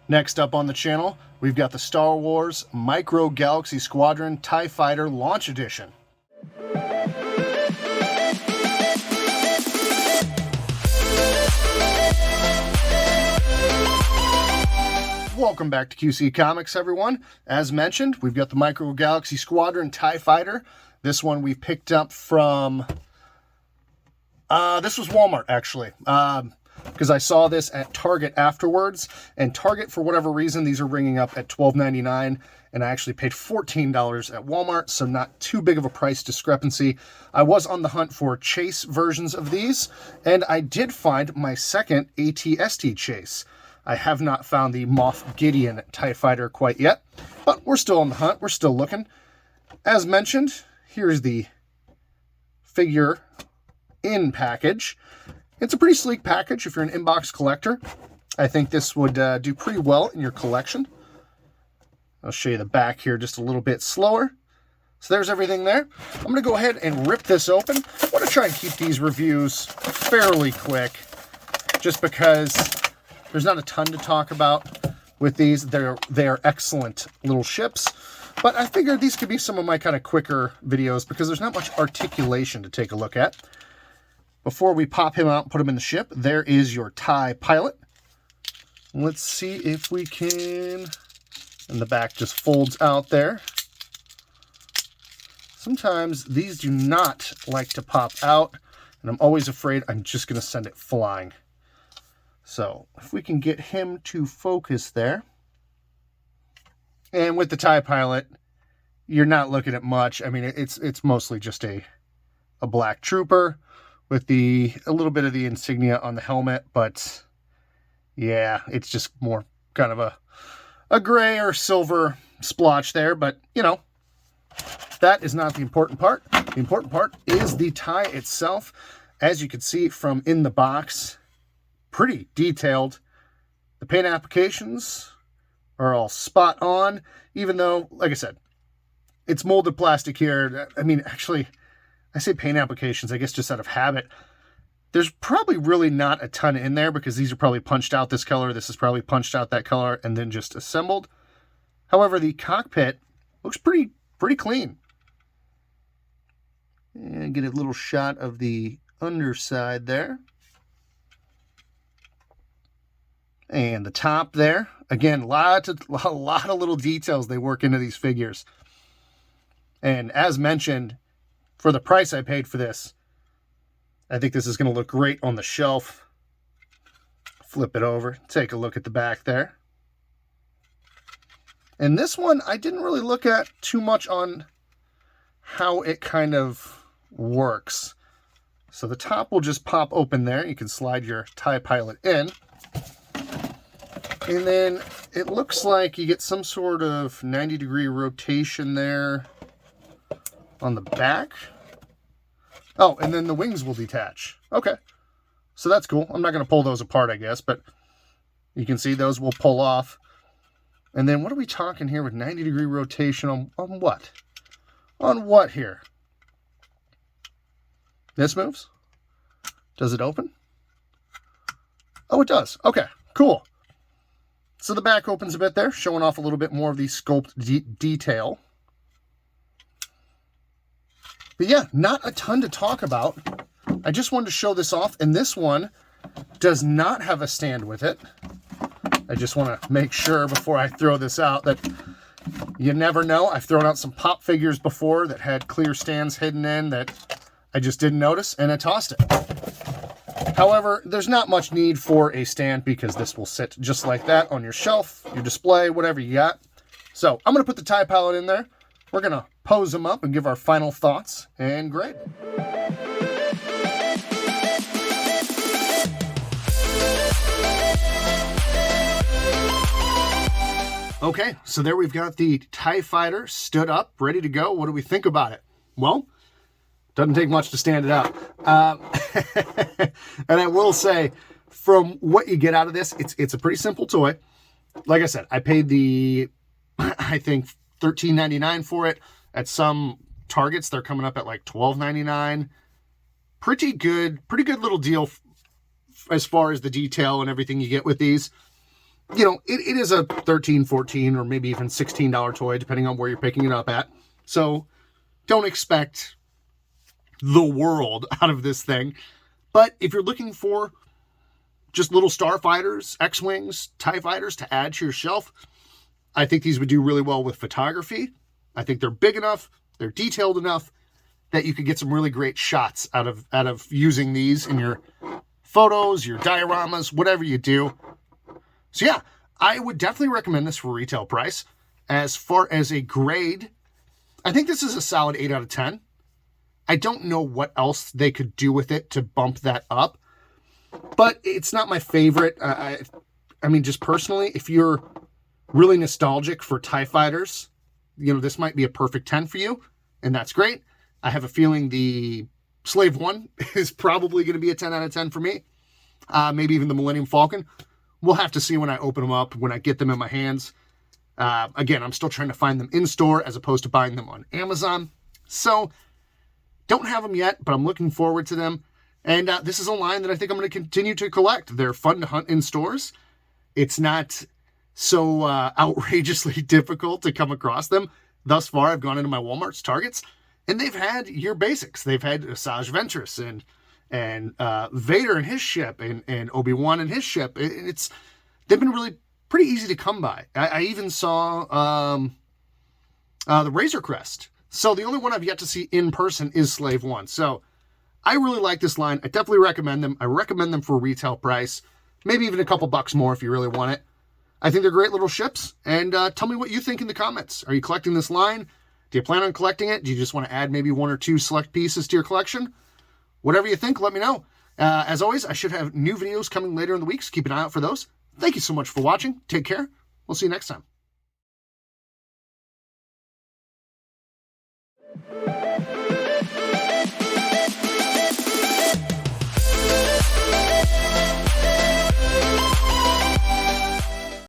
Next up on the channel, we've got the Star Wars Micro Galaxy Squadron TIE Fighter Launch Edition. Welcome back to QC Comics, everyone. As mentioned, we've got the Micro Galaxy Squadron TIE Fighter. This one we picked up from... this was Walmart, actually. Because I saw this at Target afterwards. And Target, for whatever reason, these are ringing up at $12.99. And I actually paid $14 at Walmart, so not too big of a price discrepancy. I was on the hunt for chase versions of these. And I did find my second AT-ST chase. I have not found the Moff Gideon TIE Fighter quite yet, but we're still on the hunt. We're still looking. As mentioned, here's the figure in package. It's a pretty sleek package if you're an inbox collector. I think this would do pretty well in your collection. I'll show you the back here just a little bit slower. So there's everything there. I'm going to go ahead and rip this open. I want to try and keep these reviews fairly quick, just because there's not a ton to talk about with these. They are excellent little ships, but I figured these could be some of my kind of quicker videos because there's not much articulation to take a look at. Before we pop him out and put him in the ship, there is your TIE pilot. Let's see if we can... And the back just folds out there. Sometimes these do not like to pop out, and I'm always afraid I'm just going to send it flying. So if we can get him to focus there. And with the TIE pilot, you're not looking at much. I mean, it's mostly just a black trooper with a little bit of the insignia on the helmet, but yeah, it's just more kind of a gray or silver splotch there, but you know, that is not the important part. The important part is the TIE itself. As you can see from in the box, pretty detailed. The paint applications are all spot on, even though, like I said, it's molded plastic here. I mean, actually, I say paint applications, I guess just out of habit. There's probably really not a ton in there because these are probably punched out this color. This is probably punched out that color and then just assembled. However, the cockpit looks pretty clean. And get a little shot of the underside there. And the top there. Again, a lot of little details they work into these figures. And as mentioned, for the price I paid for this, I think this is going to look great on the shelf. Flip it over. Take a look at the back there. And this one, I didn't really look at too much on how it kind of works. So the top will just pop open there. You can slide your TIE pilot in. And then it looks like you get some sort of 90-degree rotation there on the back. Oh, and then the wings will detach. Okay. So that's cool. I'm not going to pull those apart, I guess, but you can see those will pull off. And then what are we talking here with 90-degree rotation on what? On what here? This moves? Does it open? Oh, it does. Okay, cool. So the back opens a bit there, showing off a little bit more of the sculpt detail. But yeah, not a ton to talk about. I just wanted to show this off, and this one does not have a stand with it. I just want to make sure before I throw this out that you never know. I've thrown out some pop figures before that had clear stands hidden in that I just didn't notice, and I tossed it. However, there's not much need for a stand because this will sit just like that on your shelf, your display, whatever you got. So I'm going to put the TIE pilot in there. We're going to pose them up and give our final thoughts and grade. Okay, so there we've got the TIE Fighter stood up, ready to go. What do we think about it? Well, doesn't take much to stand it out. And I will say, from what you get out of this, it's a pretty simple toy. Like I said, I paid I think $13.99 for it. At some Targets, they're coming up at like $12.99. Pretty good little deal as far as the detail and everything you get with these. you know, it is a $13, $14, or maybe even $16 toy, depending on where you're picking it up at. So don't expect the world out of this thing. But if you're looking for just little starfighters, X-Wings, TIE fighters to add to your shelf, I think these would do really well with photography. I think they're big enough, they're detailed enough that you could get some really great shots out of using these in your photos, your dioramas, whatever you do. So yeah, I would definitely recommend this for retail price. As far as a grade, I think this is a solid 8 out of 10. I don't know what else they could do with it to bump that up, but it's not my favorite. I mean, just personally, if you're really nostalgic for TIE fighters, you know, this might be a perfect 10 for you, and that's great. I have a feeling the Slave 1 is probably going to be a 10 out of 10 for me. Maybe even the Millennium Falcon. We'll have to see when I open them up, when I get them in my hands. Again, I'm still trying to find them in store as opposed to buying them on Amazon. So, don't have them yet, but I'm looking forward to them. And this is a line that I think I'm going to continue to collect. They're fun to hunt in stores. It's not so outrageously difficult to come across them. Thus far, I've gone into my Walmart's, Targets, and they've had your basics. They've had Asajj Ventress and Vader and his ship and Obi-Wan and his ship. They've been really pretty easy to come by. I even saw the Razor Crest. So the only one I've yet to see in person is Slave 1. So I really like this line. I definitely recommend them. I recommend them for retail price. Maybe even a couple bucks more if you really want it. I think they're great little ships. And tell me what you think in the comments. Are you collecting this line? Do you plan on collecting it? Do you just want to add maybe 1 or 2 select pieces to your collection? Whatever you think, let me know. As always, I should have new videos coming later in the week, so keep an eye out for those. Thank you so much for watching. Take care. We'll see you next time.